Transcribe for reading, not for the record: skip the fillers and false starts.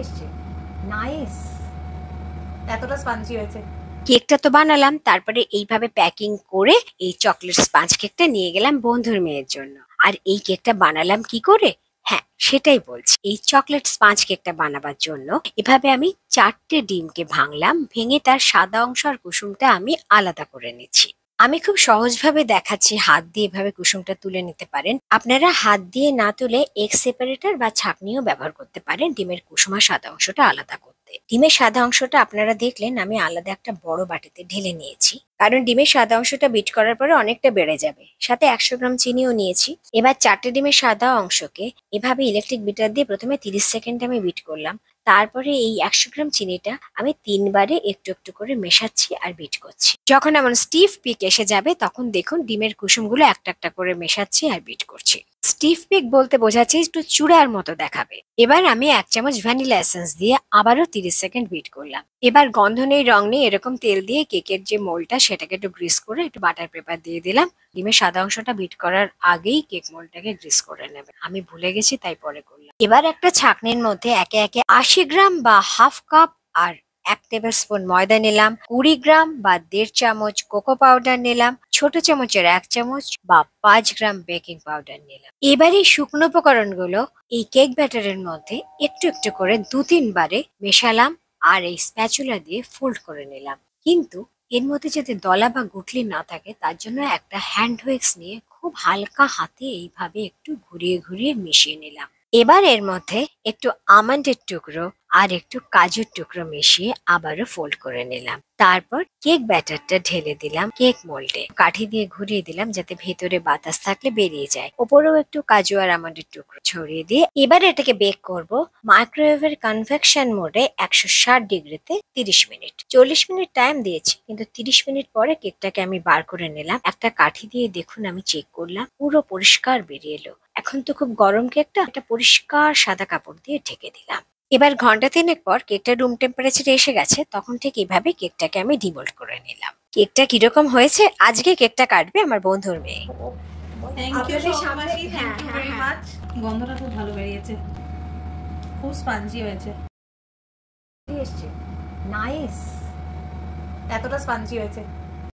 এসছে, নাইস, এতটা স্পঞ্জি হয়েছে। কেকটা তো বানালাম, তারপরে এইভাবে প্যাকিং করে এই চকলেট স্পঞ্জ কেকটা নিয়ে গেলাম বন্ধুর মেয়ের জন্য। আর এই কেকটা বানালাম কি করে? হ্যাঁ, সেটাই বলছি। এই চকলেট স্পঞ্জ কেকটা বানাবার জন্য এভাবে আমি 4টে ডিমকে ভাঙলাম, ভেঙে তার সাদা অংশ আর কুসুমটা আমি আলাদা করে নিচ্ছি। আমি খুব সহজভাবে দেখাচ্ছি, হাত দিয়ে এভাবে কুসুমটা তুলে নিতে পারেন। আপনারা হাত দিয়ে না তুলে এগ সেপারেটর বা ছাঁকনিও ব্যবহার করতে পারেন ডিমের কুসুম আর সাদা অংশটা আলাদা করতে। ডিমের সাদা অংশটা আপনারা দেখলেন আমি আলাদা একটা বড় বাটিতে ঢেলে নিয়েছি, কারণ ডিমের সাদা অংশটা বিট করার পরে অনেকটা বেড়ে যাবে। সাথে 100 গ্রাম চিনিও নিয়েছি। এবার 4টে ডিমের সাদা অংশকে এভাবে ইলেকট্রিক বিটার দিয়ে প্রথমে 30 সেকেন্ড আমি বিট করলাম। তারপরে এই 100 গ্রাম চিনিটা আমি 3বারে একটু একটু করে মেশাচ্ছি আর বিট করছি। যখন এমন স্টিফ পিক এসে যাবে তখন দেখুন ডিমের কুসুমগুলো একটা একটা করে মেশাচ্ছি আর বিট করছি। স্টিফ পিক বলতে বোঝাচ্ছে একটু চূড়ার মতো দেখাবে। এবার আমি 1 চামচ ভ্যানিলা এসেন্স দিয়ে আবারও 30 সেকেন্ড বিট করলাম। এবার গন্ধ নেই, রং নেই এরকম তেল দিয়ে কেকের যে মোল্ডটা সেটাকে একটু গ্রিস করে একটু বাটার পেপার দিয়ে দিলাম। ডিমের সাদা অংশটা বিট করার আগেই কেক মোল্ডটাকে গ্রিস করে নেবে, আমি ভুলে গেছি তাই পরে করলাম। এবার একটা ছাঁকনির মধ্যে একে একে 80 গ্রাম বা হাফ কাপ আর 1 টেবিল স্পুন ময়দা নিলাম, 20 গ্রাম বা 1.5 চামচ কোকো পাউডার নিলাম, ছোট চামচের 1 চামচ বা 5 গ্রাম বেকিং পাউডার নিলাম। এবার এই শুকনো উপকরণগুলো এই কেক ব্যাটারের মধ্যে একটু একটু করে 2-3 বারে মেশালাম আর এই স্প্যাচুলা দিয়ে ফোল্ড করে নিলাম। কিন্তু এর মধ্যে যাতে দলা বা গুটলি না থাকে তার জন্য একটা হ্যান্ড হুইক্স নিয়ে খুব হালকা হাতে এইভাবে একটু ঘুরিয়ে ঘুরিয়ে মিশিয়ে নিলাম। এবার এর মধ্যে একটু আমন্ডের টুকরো আর একটু কাজুর টুকরো মিশিয়ে আবারও ফোল্ড করে নিলাম। তারপর কেক ব্যাটারটা ঢেলে দিলাম কেক মোল্ডে, কাঠি দিয়ে ঘুরিয়ে দিলাম যাতে ভেতরে বাতাস থাকলে বেরিয়ে যায়। ওপরেও একটু কাজু আর আমন্ডের টুকরো ছড়িয়ে দিয়ে এবার এটাকে বেক করব মাইক্রোওয়েভের কনভেকশন মোডে 160 ডিগ্রিতে 30 মিনিট। 40 মিনিট টাইম দিয়েছি, কিন্তু 30 মিনিট পরে কেকটাকে আমি বার করে নিলাম। একটা কাঠি দিয়ে দেখুন আমি চেক করলাম, পুরো পরিষ্কার বেরিয়ে এলো। এখন তো খুব গরম কেকটা, একটা পরিষ্কার সাদা কাপড় দিয়ে ঢেকে দিলাম। এবার ঘন্টা 3 পর কেকটা রুম টেম্পারেচারে এসে গেছে, তখন ঠিক এইভাবে কেকটাকে আমি ডিমোল্ড করে নিলাম। কেকটা কিরকম হয়েছে? আজকে কেকটা কাটবে আমার বন্ধুর মেয়ে। Thank you so much, thank you very much. গন্ধটা খুব ভালো বেরিয়েছে, খুব স্পঞ্জি হয়েছে। এসছে, নাইস, এতটা স্পঞ্জি হয়েছে।